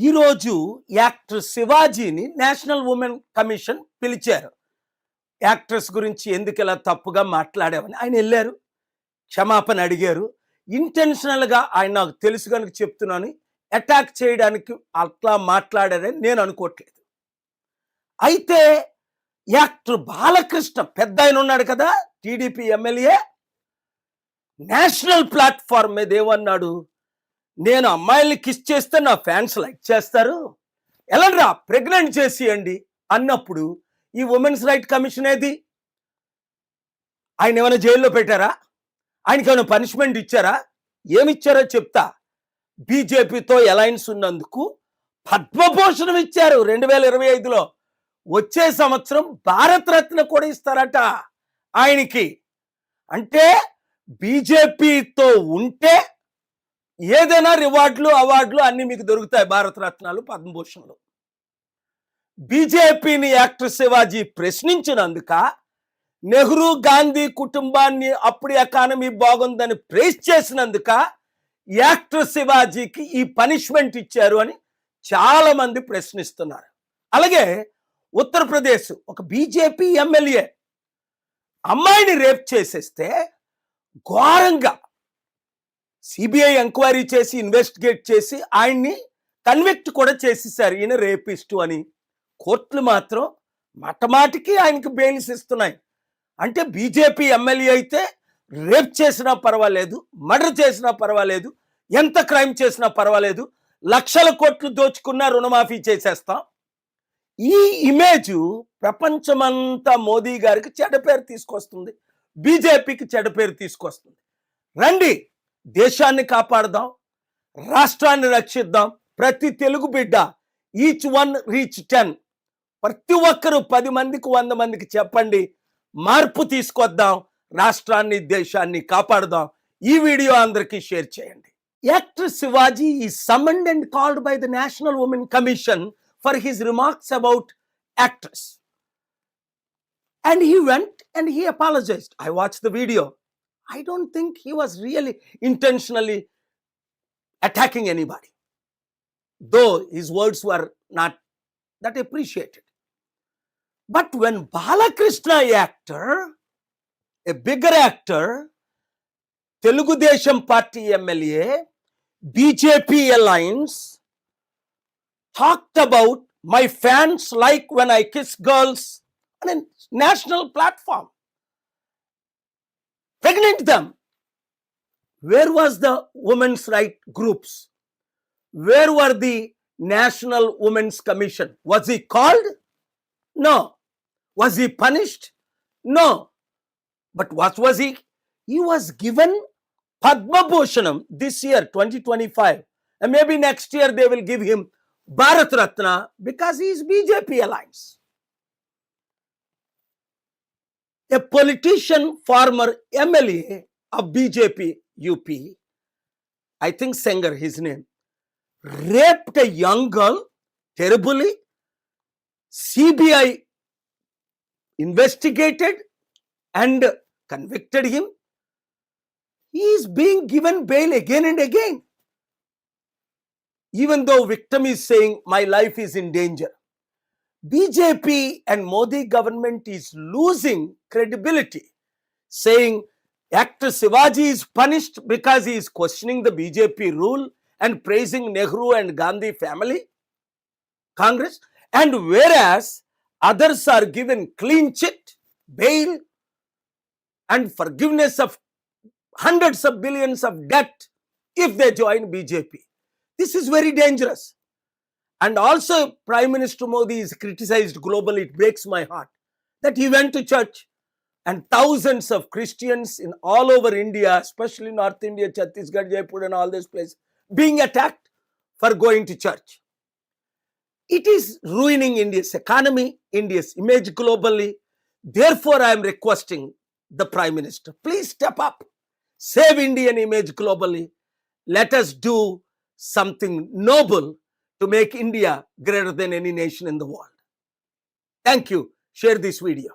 ఈరోజు actor శివాజీని national women commission పిలిచారు. Actress గురించి ఎందుకు ఇలా తప్పుగా మాట్లాడావని ఆయన వెళ్ళారు, క్షమాపణ అడిగారు. ఇంటెన్షనల్గా ఆయన నాకు తెలుసు కనుక చెప్తున్నాను, అటాక్ చేయడానికి అట్లా మాట్లాడారని నేను అనుకోవట్లేదు. అయితే యాక్టర్ బాలకృష్ణ పెద్ద ఆయన ఉన్నాడు కదా, టీడీపీ ఎమ్మెల్యే, నేషనల్ ప్లాట్ఫామ్ మీద ఏమన్నాడు, నేను అమ్మాయిల్ని కిస్ చేస్తే నా ఫ్యాన్స్ లైక్ చేస్తారు, ఎలాంటిరా ప్రెగ్నెంట్ చేసియండి అన్నప్పుడు ఈ ఉమెన్స్ రైట్ కమిషన్ ఏది? ఆయన ఏమైనా జైల్లో పెట్టారా? ఆయనకి ఏమైనా పనిష్మెంట్ ఇచ్చారా? ఏమిచ్చారో చెప్తా. బీజేపీతో అలయన్స్ ఉన్నందుకు పద్మభూషణం ఇచ్చారు 2025లో. వచ్చే సంవత్సరం భారతరత్న కూడా ఇస్తారట ఆయనకి. అంటే బీజేపీతో ఉంటే ఏదైనా రివార్డులు అవార్డులు అన్ని మీకు దొరుకుతాయి, భారతరత్నాలు పద్మభూషణలు. బీజేపీని యాక్టర్ శివాజీ ప్రశ్నించినందుక, నెహ్రూ గాంధీ కుటుంబాన్ని అప్పుడు ఎకానమీ బాగుందని ప్రైజ్ చేసినందుక యాక్టర్ శివాజీకి ఈ పనిష్మెంట్ ఇచ్చారు అని చాలా మంది ప్రశ్నిస్తున్నారు. అలాగే ఉత్తరప్రదేశ్ ఒక బీజేపీ ఎమ్మెల్యే అమ్మాయిని రేప్ చేసేస్తే ఘోరంగా సిబిఐ ఎంక్వైరీ చేసి ఇన్వెస్టిగేట్ చేసి ఆయన్ని కన్విక్ట్ కూడా చేసేసారు, ఈయన రేపిస్టు అని. కోర్టులు మాత్రం మాటికి ఆయనకి బెయిల్స్ ఇస్తున్నాయి. అంటే బీజేపీ ఎమ్మెల్యే అయితే రేప్ చేసినా పర్వాలేదు, మర్డర్ చేసినా పర్వాలేదు, ఎంత క్రైమ్ చేసినా పర్వాలేదు, లక్షల కోట్లు దోచుకున్నా రుణమాఫీ చేసేస్తాం. ఈ ఇమేజ్ ప్రపంచమంతా మోదీ గారికి చెడ్డ పేరు తీసుకొస్తుంది, బీజేపీకి చెడ్డ పేరు తీసుకొస్తుంది. రండి, దేశాన్ని కాపాడదాం, రాష్ట్రాన్ని రక్షిద్దాం. ప్రతి తెలుగు బిడ్డ ఈచ్ వన్ రీచ్ 10, ప్రతి ఒక్కరూ 10 మందికి 100 మందికి చెప్పండి, మార్పు తీసుకొద్దాం, రాష్ట్రాన్ని దేశాన్ని కాపాడదాం. ఈ వీడియో అందరికీ షేర్ చేయండి. Actor Shivaji is summoned and called by the national women commission for his remarks about actress. And he went and he apologized. I watched the video. I don't think he was really intentionally attacking anybody, though his words were not that appreciated. But when Balakrishna actor, a bigger actor, Telugu Desam Party MLA, BJP alliance, talked about my fans like when I kiss girls on a national platform, pregnant them. Where was the women's right groups? Where were the National Women's Commission? Was he called? No. Was he punished? No. But what was he? He was given Padma Bhushanam this year, 2025. And maybe next year they will give him Bharat Ratna because he is BJP alliance. A politician, former MLA of BJP UP, I think Sengar his name, raped a young girl terribly. CBI investigated and convicted him. He is being given bail again and again, even though victim is saying my life is in danger. BJP and Modi government is losing credibility, saying actor Shivaji is punished because he is questioning the BJP rule and praising Nehru and Gandhi family, Congress, and whereas others are given clean chit, bail, and forgiveness of hundreds of billions of debt if they join BJP. This is very dangerous. And also Prime Minister Modi is criticized globally. It breaks my heart that he went to church and thousands of Christians in all over India, especially North India, Chhattisgarh, Jaipur and all these places, being attacked for going to church. It is ruining India's economy, India's image globally. Therefore, I am requesting the Prime Minister, please step up, save Indian image globally. Let us do something noble to make India greater than any nation in the world. Thank you. Share this video.